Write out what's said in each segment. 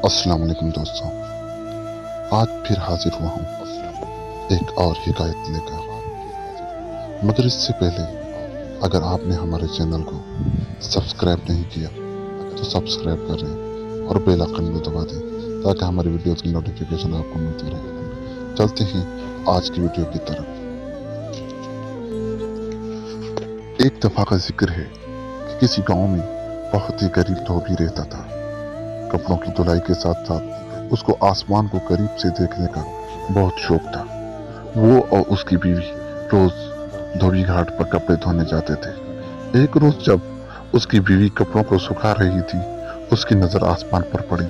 अस्सलाम वालेकुम दोस्तों, आज फिर हाजिर हुआ हूँ एक और हिकायत लेकर। मगर इससे पहले अगर आपने हमारे चैनल को सब्सक्राइब नहीं किया तो सब्सक्राइब कर लें और बेल आइकन को दबा दें ताकि हमारी वीडियोस की नोटिफिकेशन आपको मिलती रहे। चलते हैं आज की वीडियो की तरफ। एक दफा का जिक्र है कि किसी गांव में बहुत ही गरीब धोबी रहता था। कपड़ों की धुलाई के साथ साथ उसको आसमान को करीब से देखने का बहुत शौक था। वो और उसकी बीवी रोज धोबी घाट पर कपड़े धोने जाते थे। एक रोज जब उसकी बीवी कपड़ों को सुखा रही थी, उसकी नजर आसमान पर पड़ी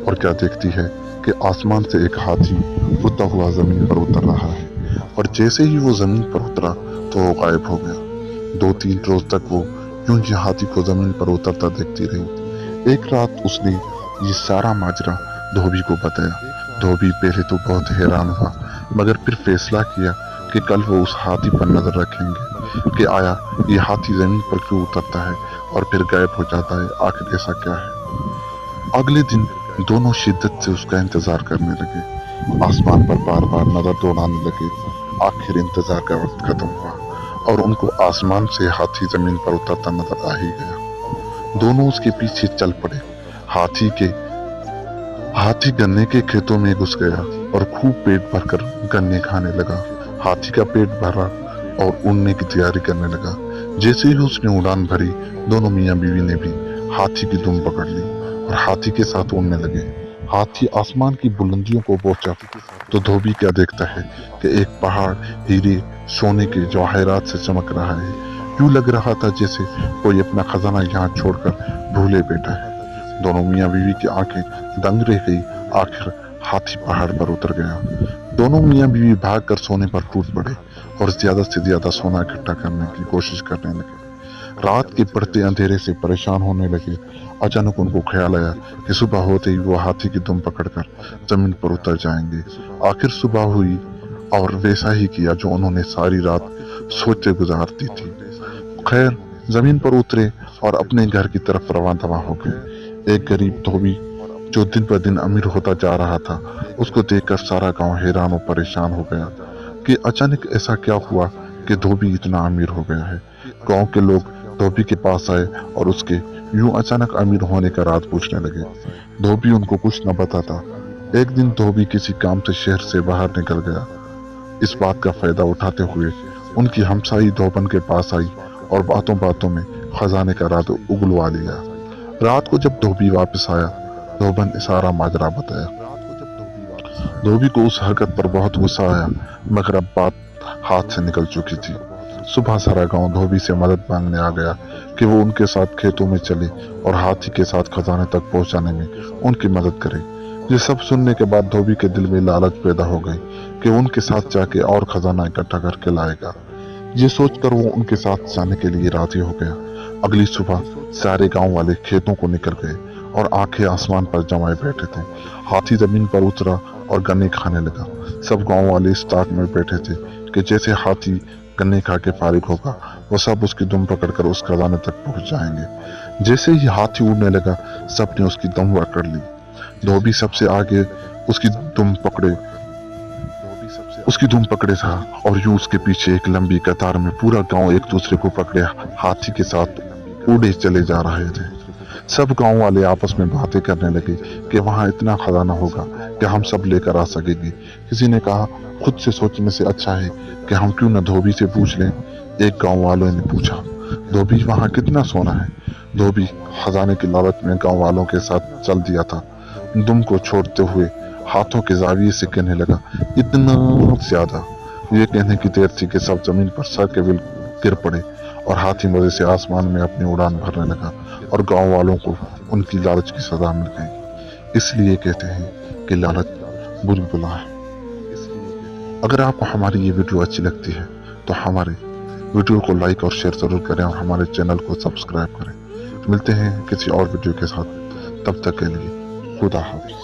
और क्या देखती है कि आसमान से एक हाथी उड़ता हुआ जमीन पर उतर रहा है। और जैसे ही वो जमीन पर उतरा तो वो गायब हो गया। 2-3 रोज तक वो यूं ही हाथी को जमीन पर उतरता देखती रही। एक रात उसने ये सारा माजरा धोबी को बताया। धोबी पहले तो बहुत हैरान हुआ, मगर फिर फैसला किया कि कल वो उस हाथी पर नजर रखेंगे कि आया ये हाथी जमीन पर क्यों उतरता है और फिर गायब हो जाता है, आखिर ऐसा क्या है। अगले दिन दोनों शिद्दत से उसका इंतजार करने लगे। आसमान पर बार बार नजर दौड़ाने लगे। आखिर इंतजार का वक्त खत्म हुआ और उनको आसमान से हाथी जमीन पर उतरता नजर आ ही गया। दोनों उसके पीछे चल पड़े। हाथी गन्ने के खेतों में घुस गया और खूब पेट भरकर गन्ने खाने लगा। हाथी का पेट भरा और उड़ने की तैयारी करने लगा। जैसे ही उसने उड़ान भरी, दोनों मियां बीवी ने भी हाथी की दुम पकड़ ली और हाथी के साथ उड़ने लगे। हाथी आसमान की बुलंदियों को पहुंचा तो धोबी क्या देखता है कि एक पहाड़ हीरे सोने के जवाहरात से चमक रहा है। यूं लग रहा था जैसे कोई अपना खजाना यहाँ छोड़कर भूले बैठा है। दोनों मियां बीवी की आंखें दंग रह गई। आखिर हाथी पहाड़ पर उतर गया। दोनों मियां बीवी भागकर सोने पर टूट पड़े और ज्यादा से ज्यादा सोना इकट्ठा करने की कोशिश करने लगे। रात के बढ़ते अंधेरे से परेशान होने लगे। अचानक उनको ख्याल आया कि सुबह होते ही वो हाथी की दुम पकड़कर जमीन पर उतर जाएंगे। आखिर सुबह हुई और वैसा ही किया जो उन्होंने सारी रात सोचते गुजार दी थी। खैर, जमीन पर उतरे और अपने घर की तरफ रवाना हो गए। एक गरीब धोबी जो दिन पर दिन अमीर होता जा रहा था, उसको देखकर सारा गांव हैरान और परेशान हो गया कि अचानक ऐसा क्या हुआ कि धोबी इतना अमीर हो गया है। गांव के लोग धोबी के पास आए और उसके यूं अचानक अमीर होने का राज पूछने लगे। धोबी उनको कुछ न बताता। एक दिन धोबी किसी काम से शहर से बाहर निकल गया। इस बात का फायदा उठाते हुए उनकी हमसाई धोबन के पास आई और बातों बातों में खजाने का राज उगलवा लिया। रात को जब धोबी वापस आया, धोबन ने सारा माजरा बताया। धोबी को उस हरकत पर बहुत गुस्सा आया, मगर अब बात हाथ से निकल चुकी थी। सुबह सारा गांव धोबी से मदद मांगने आ गया कि वो उनके साथ खेतों में चले और हाथी के साथ खजाने तक पहुंचाने में उनकी मदद करे। ये सब सुनने के बाद धोबी के दिल में लालच पैदा हो गई कि उनके साथ जाके और खजाना इकट्ठा करके लाएगा। ये सोचकर वो उनके साथ जाने के लिए राजी हो गया। अगली सुबह सारे गांव वाले खेतों को निकल गए और आंखें आसमान पर जमाए बैठे थे। हाथी जमीन पर उतरा और गन्ने खाने लगा। सब गांव वाले इस ताक में बैठे थे कि जैसे हाथी गन्ने खा के फारिग होगा, वो सब उसकी दुम पकड़कर उस खजाने तक पहुंच जाएंगे। जैसे ही हाथी उड़ने लगा, सबने उसकी दुम पकड़ ली। धोबी सबसे आगे उसकी दुम पकड़े था और यूं उसके पीछे एक लंबी कतार में पूरा गांव एक दूसरे को पकड़े हाथी के साथ उड़े चले जा रहे थे। सब गांव वाले आपस में बातें करने लगे कि वहां इतना खजाना होगा कि हम सब लेकर आ सकेंगे। किसी ने कहा, खुद से सोचने से अच्छा है कि हम क्यों न धोबी से पूछ लें। एक गांव वालों ने पूछा, धोबी वहां कितना सोना है? धोबी खजाने की लालच में गांव वालों के साथ चल दिया था। दुम को छोड़ते हुए हाथों के जाविये से कहने लगा, इतना ज्यादा। ये कहने की देर थी कि सब जमीन पर सर के बल गिर पड़े और हाथी मजे से आसमान में अपनी उड़ान भरने लगा और गांव वालों को उनकी लालच की सजा मिल गई। इसलिए कहते हैं कि लालच बुरी बला है। अगर आपको हमारी ये वीडियो अच्छी लगती है तो हमारे वीडियो को लाइक और शेयर जरूर करें और हमारे चैनल को सब्सक्राइब करें। मिलते हैं किसी और वीडियो के साथ, तब तक के लिए खुदा हाफिज।